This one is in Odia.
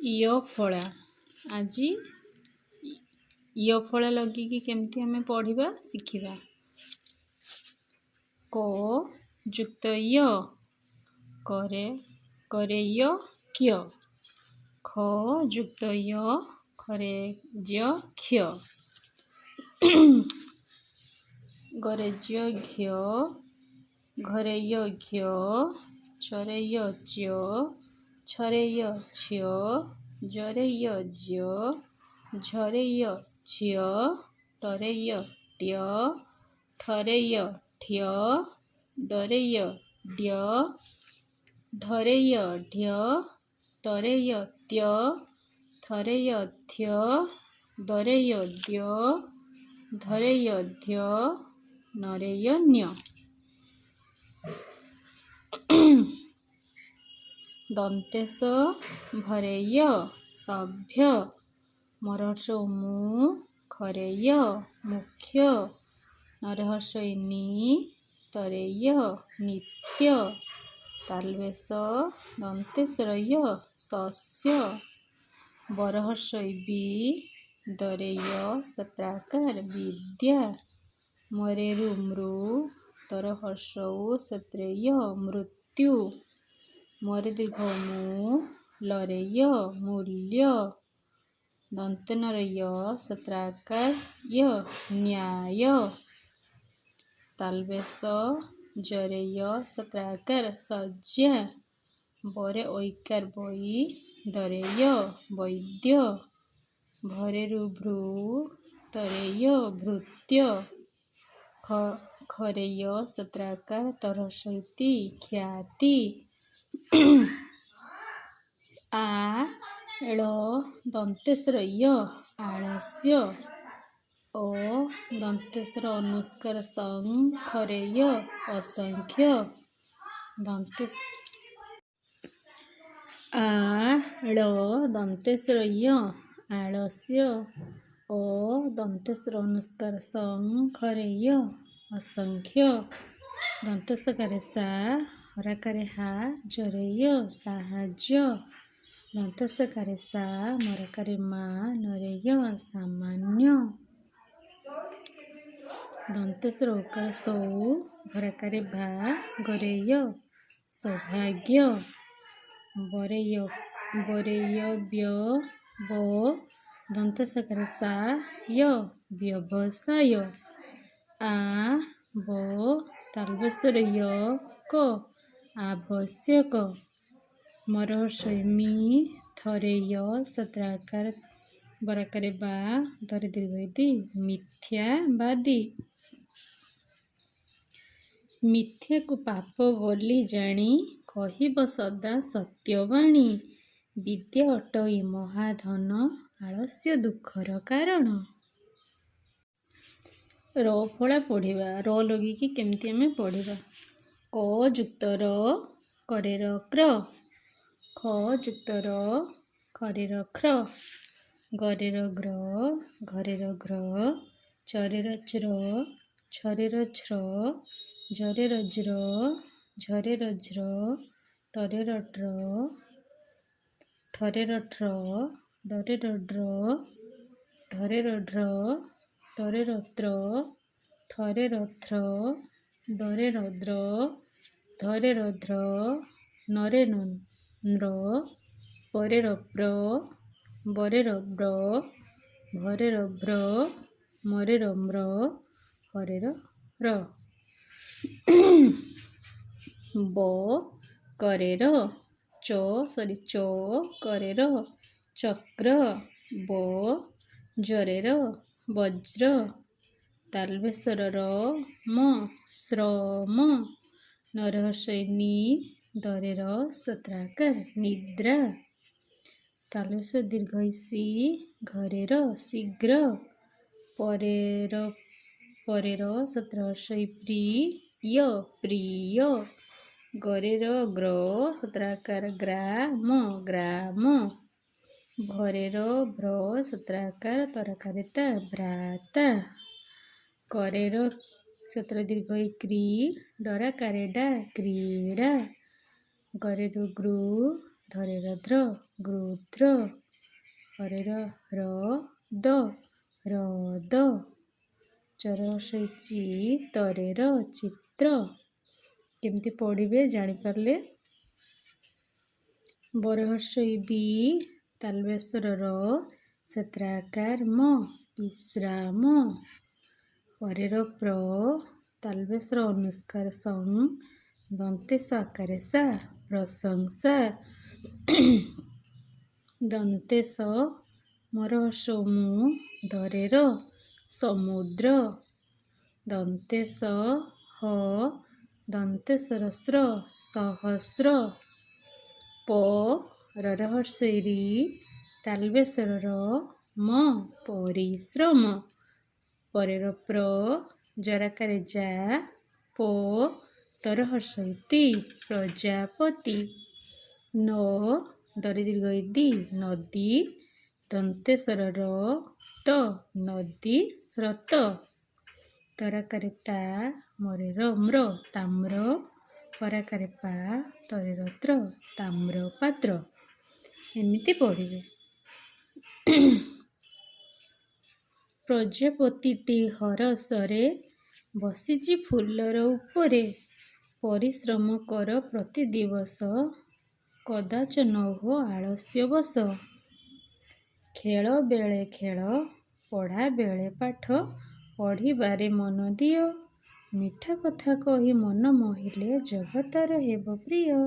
ଇଅ ଫଳା। ଆଜି ଇଅ ଫଳା ଲଗେଇକି କେମିତି ଆମେ ପଢ଼ିବା ଶିଖିବା। କ ଯୁକ୍ତ ୟ କରେ ଇୟ କ୍ୟ। ଖ ଯୁକ୍ତ ୟ ଖରେ ଜ କ୍ଷ। ଗରେ ଜ ଘ୍ୟ ଘରେ ୟ ଘ୍ୟ ଚରେ ୟ ଚ୍ୟ ଛରେ ୟ ଛ ଜରେ ୟ ଜ ଝରେ ୟ ଝ୍ୟ ଟରେ ୟ ଟ୍ୟ ଠରେ ୟ ଠ୍ୟ ଡରେ ୟ ଡ୍ୟ ଢରେ ୟ ଢ୍ୟ ତରେ ୟ ତ୍ୟ ଥରେ ୟ ଥ୍ୟ ଦରେ ୟ ଦ୍ୟ ଧରେ ୟ ଧ୍ୟ ନରେ ୟ ନ୍ୟ। ଦନ୍ତେସ ଭରେ ୟ ସଭ୍ୟ ମରହର୍ଷ ମୁ ଖରେ ୟ ମୁଖ୍ୟ ନରହର୍ଷ ନି ତରେ ୟ ନିତ୍ୟ। ତାଲବେଶ ଦନ୍ତେସର ୟ ଶସ୍ୟ ବରହର୍ଷ ବି ଦରେ ୟ ସତ୍ରାକାର ବିଦ୍ୟା ମରେରୁ ମୃ ତରହର୍ଷ ସତ୍ରେ ୟ ମୃତ୍ୟୁ ମରେ ଦୀର୍ଘ ମୁ ଲରେ ୟ ମୂଲ୍ୟ। ଦନ୍ତେନର ୟ ସତ୍ରାକାର ୟ ନ୍ୟାୟ। ତାଲବେଶ ଜରେ ୟ ସତ୍ରାକାର ଶଯ୍ୟା ବରେ ଐକାର ବଇ ଦରେ ୟ ବୈଦ୍ୟ ଭରେରୁ ଭୃ ତରେ ୟ ଭୃତ୍ୟ। ଖରେ ୟ ସତ୍ରାକାର ତରହର୍ଷ ଇତି ଖ୍ୟାତି। ଆ ଳ ଦନ୍ତେସର ୟ ଆଳସ୍ୟ ଅ ଦନ୍ତେସର ଅନୁସ୍କାର ସଂ ଖରେ ୟ ଅସଂଖ୍ୟ। ଆ ଳ ଦନ୍ତେସର ୟ ଆଳସ୍ୟ ଅ ଦନ୍ତେସର ଅନୁସ୍କାର ସଂ ଖରେ ୟ ଅସଂଖ୍ୟ। ଦନ୍ତେସକାରେ ସା ହରାକାରେ ହା ଜରେ ୟ ସାହାଯ୍ୟ ଦନ୍ତେସକାରେ ସା ମରକାରେ ମା ନରେ ୟ ସାମାନ୍ୟ। ଦନ୍ତେସର ଓକାର ସୌ ଭରାକାରେ ଭା ଗରେ ୟ ସୌଭାଗ୍ୟ ବରେ ୟ ବ୍ୟ ବ ଦନ୍ତେସକାରେ ସା ୟ ବ୍ୟବସାୟ। ଆ ବ ତାଲବେଶରେ ୟ କ ଆବଶ୍ୟକ ମରହର୍ଷ ମି ଥରେ ୟ ସତ୍ରାକାର ବରାକାରେ ବା ଧରେ ଦୀର୍ଘ ଇତି ମିଥ୍ୟାବାଦୀ। ମିଥ୍ୟାକୁ ପାପ ବୋଲି ଜାଣି କହିବ ସଦା ସତ୍ୟବାଣୀ ବିଦ୍ୟା ଅଟଇ ମହାଧନ ଆଳସ୍ୟ ଦୁଃଖର କାରଣ। ର ଫଳା ପଢ଼ିବା। ର ଲଗେଇକି କେମିତି ଆମେ ପଢ଼ିବା। କ ଯୁକ୍ତ ର କରେ ର କ୍ର ଖ ଯୁକ୍ତ ର ଖରେ ର ଖ୍ର ଗରେ ର ଗ୍ର ଘରେ ର ଘ୍ର ଚରେ ର ଚ୍ର ଛରେ ର ଛ୍ର ଜରେ ର ଜ୍ର ଝରେ ର ଝ୍ର ଟରେ ର ଟ୍ର ଠରେ ର ଠ୍ର ଡରେ ର ଡ୍ର ଢରେ ର ଢ୍ର ତରେ ର ତ୍ର ଥରେ ର ଥ୍ର ଦରେ ର ଦ୍ର ଧରେ ର ଧ୍ର ନରେ ନୃ ପରେ ର ପ୍ର ବରେ ର ବ୍ର ଭରେ ର ଭ୍ର ମରେ ର ମ୍ର ହରେ ର ର। ବ କରେ ର ଚ କରେ ର ଚକ୍ର ବ ଜରେ ର ବଜ୍ର। ତାଲବେଶର ର ମ ଶ୍ରମ ନରହର୍ଷ ନି ଦରେ ର ସତ୍ରାକାର ନିଦ୍ରା। ତାଲବେଶ ଦୀର୍ଘ ସି ଘରେ ର ଶୀଘ୍ର ପରେ ର ସତ୍ରହର୍ଷ ପ୍ରିୟ ପ୍ରିୟ ଗରେ ର ଗ୍ର ସତ୍ରାକାର ଗ୍ରାମ ଭରେ ର ଭ୍ର ସତ୍ରାକାର ତରାକାରିତା ଭ୍ରାତା କରେ ର ସତ୍ର ଦୀର୍ଘ କ୍ରି ଡରାକାରେ ଡା କ୍ରୀଡ଼ା ଗରେ ର ଗୃ ଧରେର ଦ୍ର ଗୃଧ୍ର ହରେର ହ୍ରଦ ହ୍ରଦ ଚରହର୍ଷଇ ଚି ତରେର ଚିତ୍ର। କେମିତି ପଢ଼ିବେ ଜାଣିପାରିଲେ। ବରହର୍ଷଇ ବି ତାଲବେଶର ର ସେତ୍ରାକାର ମ ବିଶ୍ରାମ। ପରେର ପ୍ର ତାଲବେଶର ଅନୁଷ୍କାର ସଂ ଦନ୍ତେଶ ଆକାରେ ସା ପ୍ରଶଂସା। ଦନ୍ତେଶ ମରହର୍ଷଉ ମୁ ଧରେର ସମୁଦ୍ର। ଦନ୍ତେଶ ହ ଦନ୍ତେଶର ସ୍ର ସହସ୍ର। ପ ରରହର୍ଷଇ ରି ତାଲବେଶର ର ମ ପରିଶ୍ରମ। ପରେର ପ୍ର ଜରାକାରେ ଯା ପୋ ତରହର୍ଷଇ ତି ପ୍ରଜାପତି। ନ ଦରିଦୀର୍ଘଇ ଦି ନଦୀ ଦନ୍ତେଶର ର ତ ନଦୀ ସ୍ରୋତ। ତରାକାରେ ତା ମରେର ମ୍ର ତାମ୍ର। ପରାକାରେ ପା ତରେର ତ୍ର ତାମ୍ର ପାତ୍ର। ଏମିତି ପଢ଼ିବେ। ପ୍ରଜାପତିଟି ହରସରେ ବସିଛି ଫୁଲର ଉପରେ। ପରିଶ୍ରମ କର ପ୍ରତି ଦିବସ କଦାଚ ନ ହୋ ଆଳସ୍ୟ ବଶ। ଖେଳ ବେଳେ ଖେଳ ପଢ଼ା ବେଳେ ପାଠ ପଢ଼ିବାରେ ମନ ଦିଅ। ମିଠା କଥା କହି ମନ ମୋହିଲେ ଜଗତର ହେବ ପ୍ରିୟ।